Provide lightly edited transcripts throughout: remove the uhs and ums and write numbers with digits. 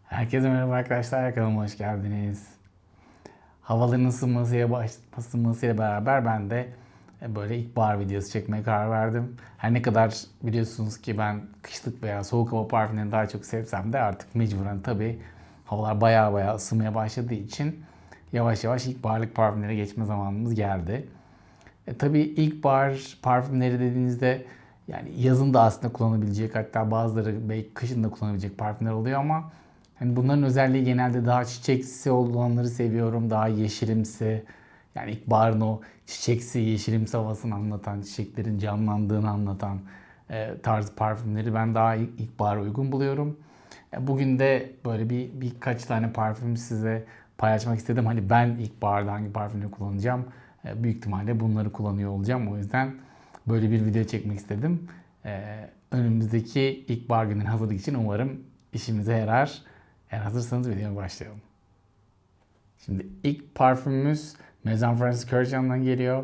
Herkese merhaba arkadaşlar, kanalıma hoş geldiniz. Havaların ısınmasıyla beraber ben de böyle ilkbahar videosu çekmeye karar verdim. Her ne kadar biliyorsunuz ki ben kışlık veya soğuk hava parfümlerini daha çok sevsem de artık mecburen tabii havalar baya ısınmaya başladığı için yavaş yavaş ilkbaharlık parfümlere geçme zamanımız geldi. Tabii ilkbahar parfümleri dediğinizde yani yazın da aslında kullanabilecek, hatta bazıları belki kışın da kullanabilecek parfümler oluyor ama hani bunların özelliği genelde daha çiçeksi olanları seviyorum. Daha yeşilimsi. Yani ilkbaharın o çiçeksi, yeşilimsi havasını anlatan, çiçeklerin canlandığını anlatan tarz parfümleri ben daha ilkbahara uygun buluyorum. Bugün de böyle birkaç tane parfüm size paylaşmak istedim. Hani ben ilkbaharda hangi parfümleri kullanacağım? Büyük ihtimalle bunları kullanıyor olacağım. O yüzden böyle bir video çekmek istedim. Önümüzdeki ilkbahar günün hazırlık için umarım işimize yarar. Eğer hazırsanız videoya başlayalım. Şimdi ilk parfümümüz Maison Francis Kurkdjian'dan geliyor.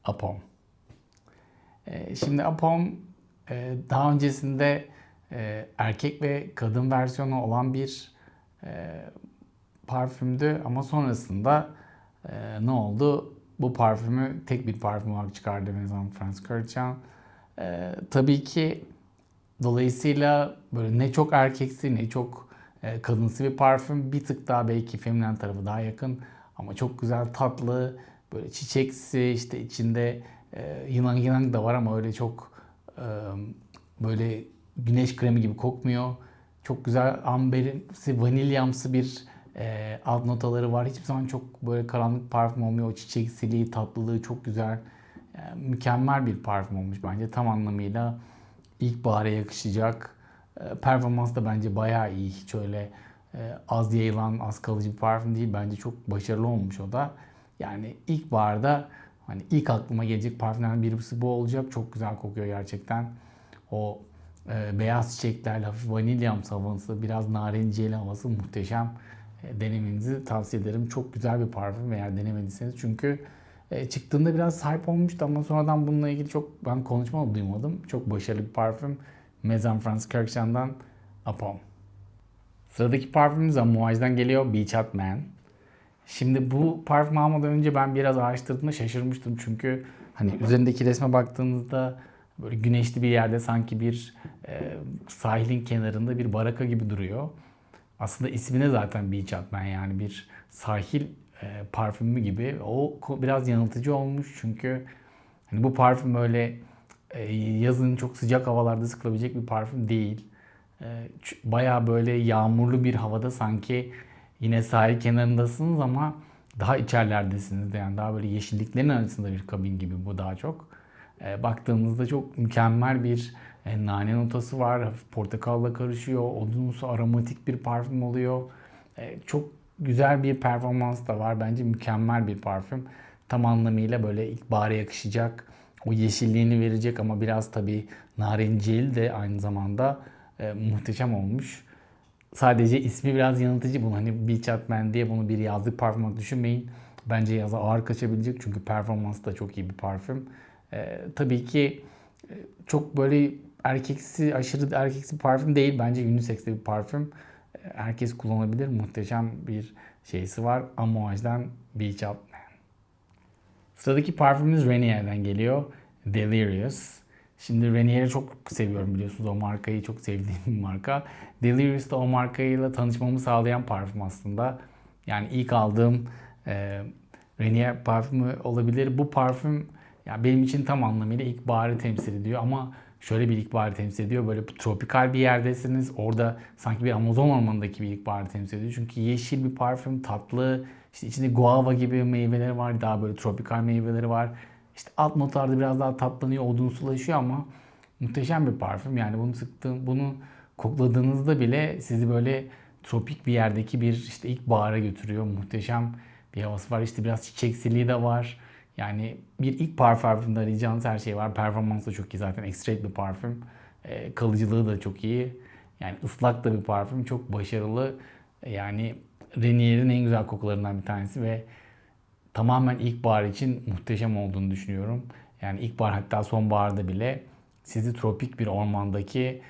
Apom. Şimdi Apom daha öncesinde erkek ve kadın versiyonu olan bir parfümdü ama sonrasında ne oldu? Bu parfümü tek bir parfüm olarak çıkardı Maison Francis Kurkdjian. Tabii ki dolayısıyla böyle ne çok erkeksi ne çok kadınsı bir parfüm. Bir tık daha belki feminen tarafı daha yakın. Ama çok güzel, tatlı, böyle çiçeksi, işte içinde yılan yılan da var ama öyle çok böyle güneş kremi gibi kokmuyor. Çok güzel amberimsi, vanilyamsı bir alt notaları var. Hiçbir zaman çok böyle karanlık parfüm olmuyor. O çiçeksiliği, tatlılığı çok güzel. Mükemmel bir parfüm olmuş bence. Tam anlamıyla ilkbahara yakışacak. Performans da bence bayağı iyi. Hiç öyle az yayılan, az kalıcı bir parfüm değil. Bence çok başarılı olmuş o da. Yani ilkbaharda hani ilk aklıma gelecek parfümlerden birisi bu olacak. Çok güzel kokuyor gerçekten. O beyaz çiçeklerle hafif vanilyamsı havası, biraz narenciyeli havası muhteşem. Denemenizi tavsiye ederim. Çok güzel bir parfüm eğer denemediyseniz. Çünkü çıktığında biraz hype olmuştu ama sonradan bununla ilgili çok ben konuşma duymadım. Çok başarılı bir parfüm. Maison Francis Kurkdjian'dan Apom. Sıradaki parfümümüz Amouage'dan geliyor. Beach Hut Man. Şimdi bu parfüm almadan önce ben biraz araştırdığımda şaşırmıştım. Çünkü hani üzerindeki resme baktığınızda böyle güneşli bir yerde sanki bir sahilin kenarında bir baraka gibi duruyor. Aslında ismine zaten Beach Hut Man, yani bir sahil parfümü gibi. O biraz yanıltıcı olmuş çünkü hani bu parfüm öyle yazın çok sıcak havalarda sıkılabilecek bir parfüm değil. Bayağı böyle yağmurlu bir havada sanki yine sahil kenarındasınız ama daha içerlerdesiniz de, yani daha böyle yeşilliklerin arasında bir kabin gibi bu daha çok. Baktığınızda çok mükemmel bir nane notası var. Hafif portakalla karışıyor. Odunsu aromatik bir parfüm oluyor. Çok güzel bir performans da var. Bence mükemmel bir parfüm. Tam anlamıyla böyle ilkbahara yakışacak. O yeşilliğini verecek ama biraz tabii narenciyeli de aynı zamanda muhteşem olmuş. Sadece ismi biraz yanıltıcı bunun. Hani Beach Hut Man diye bunu bir yazlık parfüm olarak düşünmeyin. Bence yaza ağır kaçabilecek çünkü performansı da çok iyi bir parfüm. Tabii ki çok böyle erkeksi, aşırı erkeksi parfüm değil. Bence unisex bir parfüm. Herkes kullanabilir. Muhteşem bir şeysi var. Amouage'dan Beach Hut Man. Sıradaki parfümümüz Renier'den geliyor. Delirious. Şimdi Renier'i çok seviyorum, biliyorsunuz. O markayı çok sevdiğim bir marka. Delirious da o markayla tanışmamı sağlayan parfüm aslında. Yani ilk aldığım Renier parfümü olabilir. Bu parfüm ya benim için tam anlamıyla ilkbaharı temsil ediyor ama şöyle bir ilkbaharı temsil ediyor. Böyle tropikal bir yerdesiniz. Orada sanki bir Amazon ormanındaki bir ilkbaharı temsil ediyor. Çünkü yeşil bir parfüm, tatlı. İşte içinde guava gibi meyveleri var. Daha böyle tropikal meyveleri var. İşte alt notlarda biraz daha tatlanıyor, odunsulaşıyor ama muhteşem bir parfüm. Yani bunu kokladığınızda bile sizi böyle tropik bir yerdeki bir işte ilkbahara götürüyor. Muhteşem bir havası var. İşte biraz çiçeksiliği de var. Yani bir ilk parfümde arayacağınız her şey var. Performans da çok iyi zaten. Extrait bir parfüm. Kalıcılığı da çok iyi. Yani ıslak da bir parfüm. Çok başarılı. Yani Renier'in en güzel kokularından bir tanesi ve tamamen ilkbahar için muhteşem olduğunu düşünüyorum. Yani ilkbahar, hatta sonbaharda bile sizi tropik bir ormandaki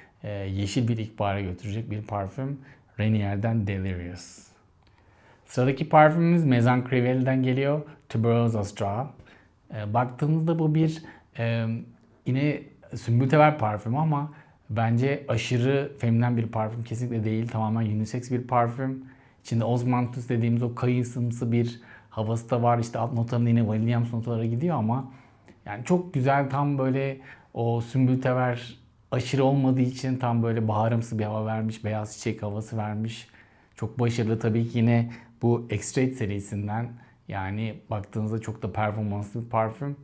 yeşil bir ilkbahara götürecek bir parfüm. Rainier'den Delirious. Sıradaki parfümümüz Maison Crivel'den geliyor. Tuberose Astral. Baktığımızda bu bir yine sümbülteber parfümü ama bence aşırı feminen bir parfüm kesinlikle değil. Tamamen unisex bir parfüm. İçinde osmanthus dediğimiz o kayısımsı bir havası da var. İşte alt notalarında yine vanilyamsı notalara gidiyor ama yani çok güzel, tam böyle o sümbülteber aşırı olmadığı için tam böyle baharımsı bir hava vermiş. Beyaz çiçek havası vermiş. Çok başarılı. Tabii ki yine bu X-Rate serisinden, yani baktığınızda çok da performanslı bir parfüm.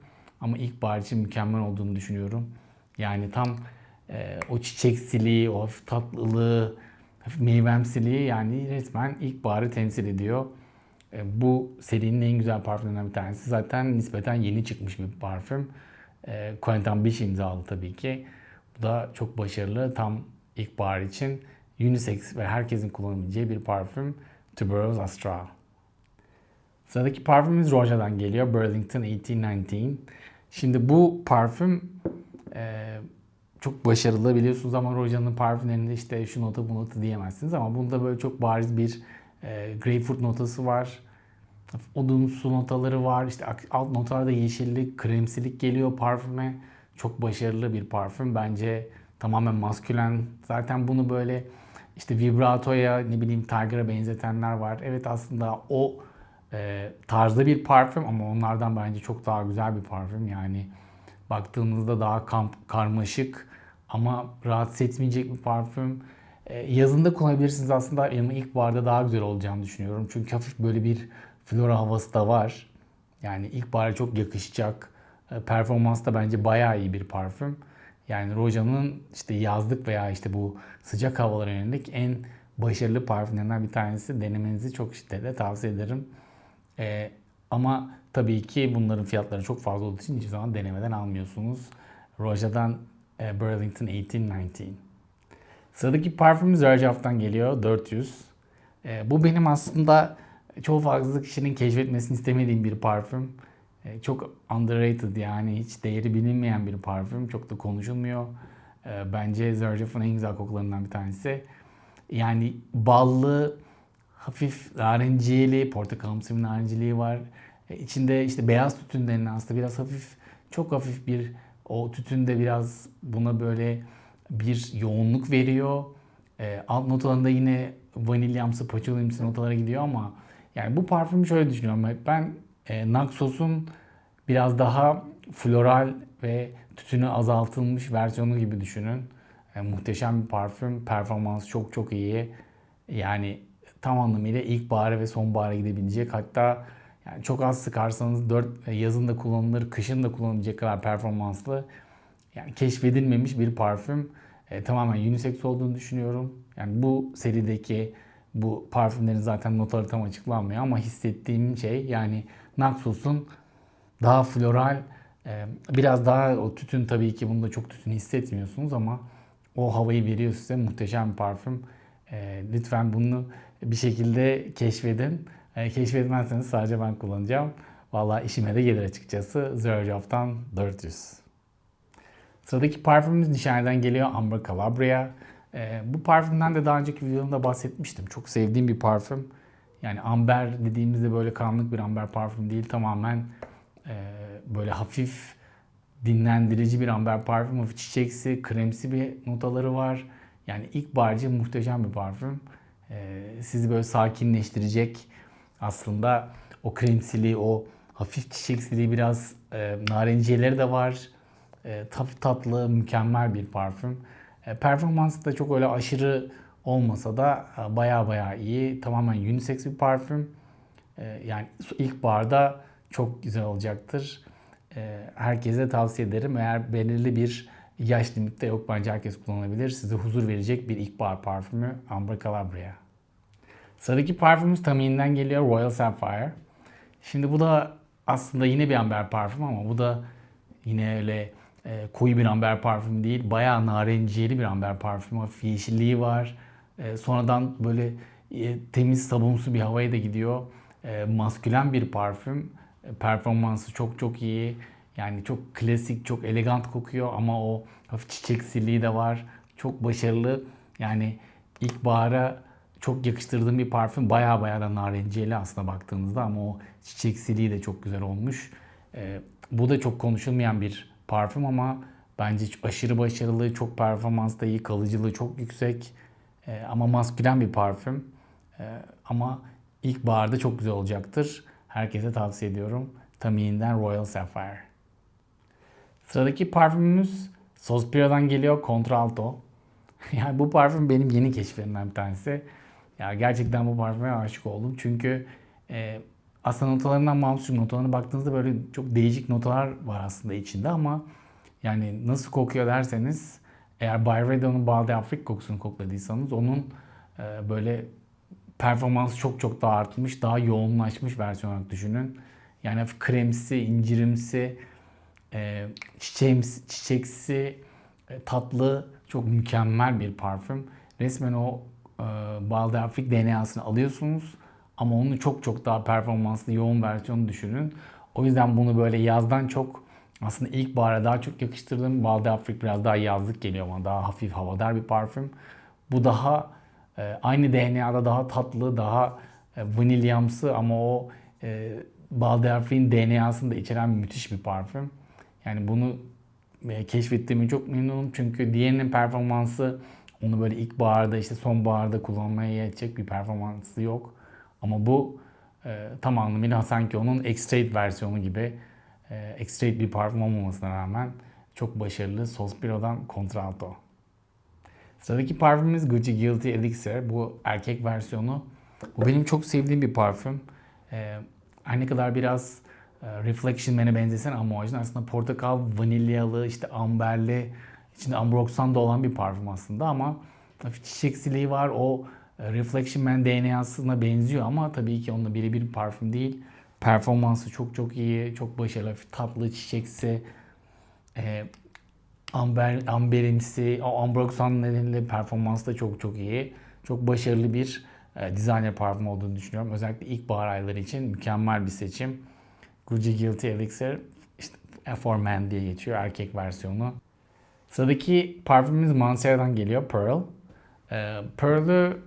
Ama ilkbahar için mükemmel olduğunu düşünüyorum. Yani tam o çiçeksiliği, o hafif tatlılığı, hafif meyvemsiliği yani resmen ilkbaharı temsil ediyor. Bu serinin en güzel parfümlerinden bir tanesi. Zaten nispeten yeni çıkmış bir parfüm. Quentin Bisch imzalı tabii ki. Bu da çok başarılı. Tam ilkbahar için unisex ve herkesin kullanabileceği bir parfüm. Tuberose Astral. Sıradaki parfümümüz Roja'dan geliyor. Burlington 1819. Şimdi bu parfüm çok başarılı biliyorsunuz ama Roja'nın parfümlerinde işte şu nota bu nota diyemezsiniz ama bunda böyle çok bariz bir greyfurt notası var. Odunsu notaları var. İşte alt notalarda yeşillik, kremsilik geliyor parfüme. Çok başarılı bir parfüm. Bence tamamen maskülen. Zaten bunu böyle işte vibratoya, ne bileyim Tiger'a benzetenler var. Evet, aslında o tarzda bir parfüm ama onlardan bence çok daha güzel bir parfüm. Yani baktığınızda daha karmaşık ama rahatsız etmeyecek bir parfüm. Yazında kullanabilirsiniz aslında ama ilkbaharda daha güzel olacağını düşünüyorum. Çünkü hafif böyle bir flora havası da var. Yani ilkbahara çok yakışacak. Performans da bence bayağı iyi bir parfüm. Yani Roja'nın işte yazlık veya işte bu sıcak havalara yönelik en başarılı parfümlerinden bir tanesi. Denemenizi çok şiddetle tavsiye ederim. Ama tabii ki bunların fiyatları çok fazla olduğu için hiçbir zaman denemeden almıyorsunuz. Roja'dan Burlington 1819. Sıradaki parfümümüz Zerjoff'tan geliyor. 400. Bu benim aslında çok fazla kişinin keşfetmesini istemediğim bir parfüm. Çok underrated, yani hiç değeri bilinmeyen bir parfüm. Çok da konuşulmuyor. Bence Zerjoff'un en güzel kokularından bir tanesi. Yani ballı, hafif narenciyeli, portakalımsı bir narenciliği var. İçinde işte beyaz tütün denilen aslında biraz hafif, çok hafif bir o tütün de biraz buna böyle bir yoğunluk veriyor. Alt notalarında yine vanilyamsı, patchouliyimsi notalara gidiyor ama yani bu parfümü şöyle düşünüyorum. Ben Naxos'un biraz daha floral ve tütünü azaltılmış versiyonu gibi düşünün. Muhteşem bir parfüm. Performansı çok çok iyi. Yani tam anlamıyla ilkbahara ve sonbahara gidebilecek. Hatta yani çok az sıkarsanız yazın da kullanılır, kışın da kullanılabilecek kadar performanslı. Yani keşfedilmemiş bir parfüm. Tamamen unisex olduğunu düşünüyorum. Yani bu serideki bu parfümlerin zaten notları tam açıklanmıyor ama hissettiğim şey yani Naxos'un daha floral, biraz daha o tütün, tabii ki bunda çok tütün hissetmiyorsunuz ama o havayı veriyor size. Muhteşem bir parfüm. Lütfen bunu bir şekilde keşfedin. Keşfetmezseniz sadece ben kullanacağım. Vallahi işime de gelir açıkçası. Zerjoff'tan 400. Sıradaki parfümümüz Nişane'den geliyor. Amber Calabria. Bu parfümden de daha önceki videomda bahsetmiştim. Çok sevdiğim bir parfüm. Yani amber dediğimizde böyle karanlık bir amber parfüm değil. Tamamen böyle hafif dinlendirici bir amber parfüm. Hafif çiçeksi, kremsi bir notaları var. Yani ilkbaharcı muhteşem bir parfüm. Sizi böyle sakinleştirecek. Aslında o kremsiliği, o hafif çiçeksiliği, biraz narenciyeleri de var. Tatlı, mükemmel bir parfüm. Performansı da çok öyle aşırı olmasa da baya baya iyi. Tamamen unisex bir parfüm. Yani ilkbaharda çok güzel olacaktır. Herkese tavsiye ederim. Eğer belirli bir yaş limiti de yok, bence herkes kullanabilir. Size huzur verecek bir ilkbahar parfümü Amber Calabria. Sıradaki parfümümüz Tamini'den geliyor. Royal Sapphire. Şimdi bu da aslında yine bir amber parfüm ama bu da yine öyle koyu bir amber parfüm değil. Bayağı narenciyeli bir amber parfüm. Hafif yeşilliği var. Sonradan böyle temiz sabunsu bir havaya da gidiyor. Maskülen bir parfüm. Performansı çok çok iyi. Yani çok klasik, çok elegant kokuyor ama o hafif çiçeksiliği de var. Çok başarılı. Yani ilkbahara çok yakıştırdığım bir parfüm. Baya baya da narenciyeli aslında baktığınızda ama o çiçeksiliği de çok güzel olmuş. Bu da çok konuşulmayan bir parfüm ama bence aşırı başarılı, çok performans da iyi, kalıcılığı çok yüksek. Ama maskülen bir parfüm. Ama ilkbaharda çok güzel olacaktır. Herkese tavsiye ediyorum. Tamine'den Royal Sapphire. Sıradaki parfümümüz Sospira'dan geliyor, Contralto. Yani bu parfüm benim yeni keşflerimden bir tanesi. Ya gerçekten bu parfüme aşık oldum. Çünkü aslında notalarından bağımsız, notalarına baktığınızda böyle çok değişik notalar var aslında içinde ama yani nasıl kokuyor derseniz eğer Byredo'nun Bal d'Afrique kokusunu kokladıysanız onun böyle performansı çok çok daha artmış, daha yoğunlaşmış versiyon olarak düşünün. Yani hafif kremsi, incirimsi, çiçeksi, tatlı, çok mükemmel bir parfüm. Resmen o Bal d'Afrique DNA'sını alıyorsunuz ama onu çok çok daha performanslı, yoğun versiyonu düşünün. O yüzden bunu böyle yazdan çok aslında ilkbahara daha çok yakıştırdım. Bal d'Afrique biraz daha yazlık geliyor ama daha hafif havadar bir parfüm. Bu daha aynı DNA'da daha tatlı, daha vanilyamsı ama o Bal d'Afrique'in DNA'sını da içeren müthiş bir parfüm. Yani bunu keşfettiğimi çok memnunum çünkü diğerinin performansı onu böyle ilkbaharda işte sonbaharda kullanmaya yetecek bir performansı yok. Ama bu tam anlamıyla sanki onun extrade versiyonu gibi extrade bir parfüm olmamasına rağmen çok başarılı Sospiro'dan Contralto. Sıradaki parfümümüz Gucci Guilty Elixir. Bu erkek versiyonu. Bu benim çok sevdiğim bir parfüm. Her ne kadar biraz Reflection Man'e benzesen ama orijinal aslında portakal, vanilyalı, işte amberli, içinde ambroxan da olan bir parfüm aslında ama hafif çiçeksiliği var. O Reflection Man DNA'sına benziyor ama tabii ki onunla birebir bir parfüm değil. Performansı çok çok iyi, çok başarılı, tatlı, çiçeksi, amberimsi, o ambroxan nedeniyle performansı da çok çok iyi. Çok başarılı bir designer parfüm olduğunu düşünüyorum. Özellikle ilkbahar ayları için mükemmel bir seçim. Gucci Guilty Elixir işte For Men diye geçiyor erkek versiyonu. Sıradaki parfümümüz Mancera'dan geliyor Pearl. Pearl'ü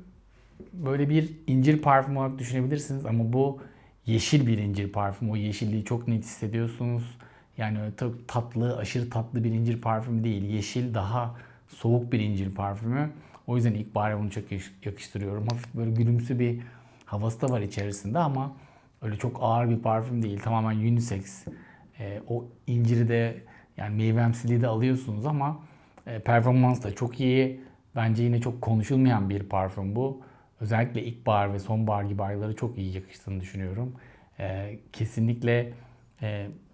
böyle bir incir parfüm olarak düşünebilirsiniz ama bu yeşil bir incir parfüm. O yeşilliği çok net hissediyorsunuz. Yani öyle tatlı, aşırı tatlı bir incir parfümü değil. Yeşil, daha soğuk bir incir parfümü. O yüzden ilkbahara bunu çok yakıştırıyorum. Hafif böyle gülümsü bir havası da var içerisinde ama öyle çok ağır bir parfüm değil. Tamamen unisex. O inciri de yani meyvemsiliği de alıyorsunuz ama performans da çok iyi. Bence yine çok konuşulmayan bir parfüm bu. Özellikle ilkbahar ve sonbahar gibi ayları çok iyi yakıştığını düşünüyorum. Kesinlikle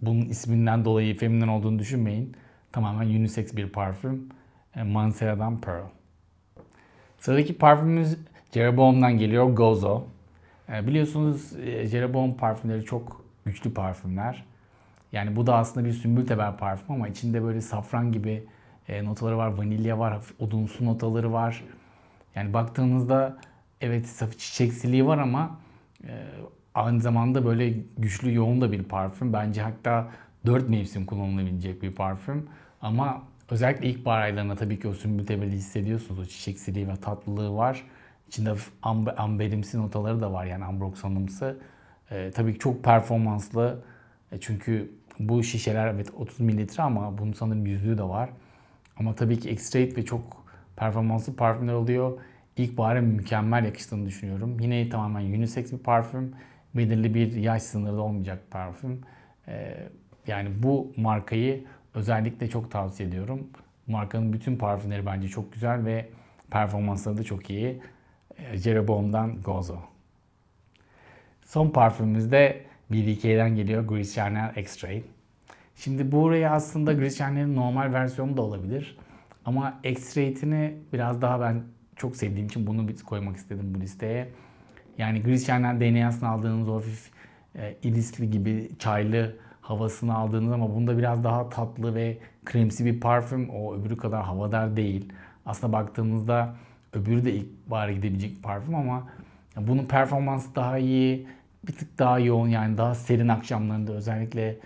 bunun isminden dolayı feminen olduğunu düşünmeyin. Tamamen unisex bir parfüm. Mancera'dan Pearl. Sıradaki parfümümüz Jeroboam'dan geliyor Gozo. Biliyorsunuz Jeroboam parfümleri çok güçlü parfümler. Yani bu da aslında bir sümbül teber parfüm ama içinde böyle safran gibi notaları var, vanilya var, hafif odunsu notaları var. Yani baktığınızda evet hafif çiçeksiliği var ama aynı zamanda böyle güçlü, yoğun da bir parfüm. Bence hatta 4 mevsim kullanılabilecek bir parfüm. Ama özellikle ilkbahar aylarında tabii ki o sümbül tebeli hissediyorsunuz. O çiçeksiliği ve tatlılığı var. İçinde hafif amberimsi notaları da var yani ambroxanımsı. Tabii ki çok performanslı. Çünkü bu şişeler evet 30 mililitre ama bunun sanırım yüzlüğü de var. Ama tabii ki extrade ve çok performanslı parfümler oluyor. İlkbahara mükemmel yakıştığını düşünüyorum. Yine tamamen unisex bir parfüm. Belirli bir yaş sınırı olmayacak bir parfüm. Yani bu markayı özellikle çok tavsiye ediyorum. Markanın bütün parfümleri bence çok güzel ve performansları da çok iyi. Jeroboam'dan Gozo. Son parfümümüz de BDK'den geliyor. Gris Chanel X-Ray. Şimdi buraya aslında Gris Chanel'in normal versiyonu da olabilir. Ama X-Ray'ini biraz daha ben çok sevdiğim için bunu koymak istedim bu listeye. Yani Gris Chanel DNA'sını aldığınız o hafif irisli gibi çaylı havasını aldığınız ama bunda biraz daha tatlı ve kremsi bir parfüm. O öbürü kadar havadar değil. Aslında baktığımızda öbürü de ilkbahara gidebilecek bir parfüm ama bunun performansı daha iyi, bir tık daha yoğun yani daha serin akşamlarında özellikle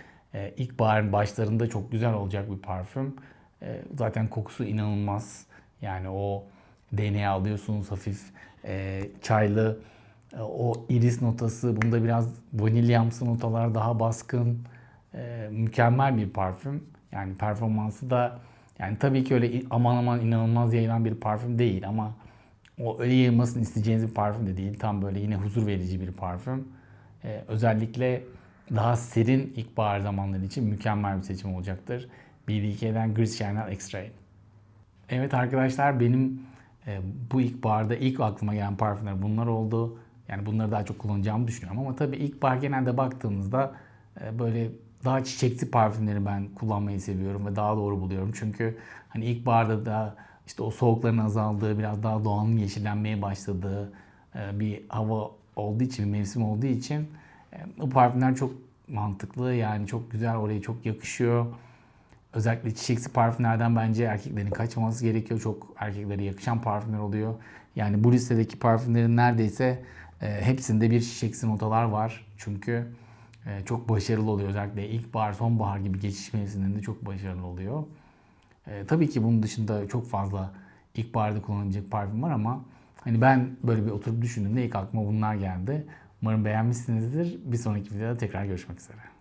ilkbaharın başlarında çok güzel olacak bir parfüm. Zaten kokusu inanılmaz. Yani o DNA alıyorsunuz hafif çaylı, o iris notası, bunda biraz vanilyamsı notalar daha baskın. Mükemmel bir parfüm. Yani performansı da, yani tabii ki öyle aman aman inanılmaz yayılan bir parfüm değil ama o öyle yayılmasını isteyeceğiniz bir parfüm de değil. Tam böyle yine huzur verici bir parfüm. Özellikle daha serin ilkbahar zamanları için mükemmel bir seçim olacaktır. BDK'den Gris Chanel X-Ray. Evet arkadaşlar, benim bu ilkbaharda ilk aklıma gelen parfümler bunlar oldu. Yani bunları daha çok kullanacağımı düşünüyorum. Ama tabii ilkbahar genelde baktığımızda böyle daha çiçekli parfümleri ben kullanmayı seviyorum ve daha doğru buluyorum. Çünkü hani ilkbaharda da işte o soğukların azaldığı, biraz daha doğanın yeşillenmeye başladığı bir hava olduğu için, bir mevsim olduğu için bu parfümler çok mantıklı. Yani çok güzel, oraya çok yakışıyor. Özellikle çiçeksi parfümlerden bence erkeklerin kaçmaması gerekiyor. Çok erkeklere yakışan parfümler oluyor. Yani bu listedeki parfümlerin neredeyse hepsinde bir çiçeksi notalar var. Çünkü çok başarılı oluyor. Özellikle ilkbahar, sonbahar gibi geçiş mevsimlerinde çok başarılı oluyor. Tabii ki bunun dışında çok fazla ilkbaharda kullanılacak parfüm var ama hani ben böyle bir oturup düşündüğümde ilk aklıma bunlar geldi. Umarım beğenmişsinizdir. Bir sonraki videoda tekrar görüşmek üzere.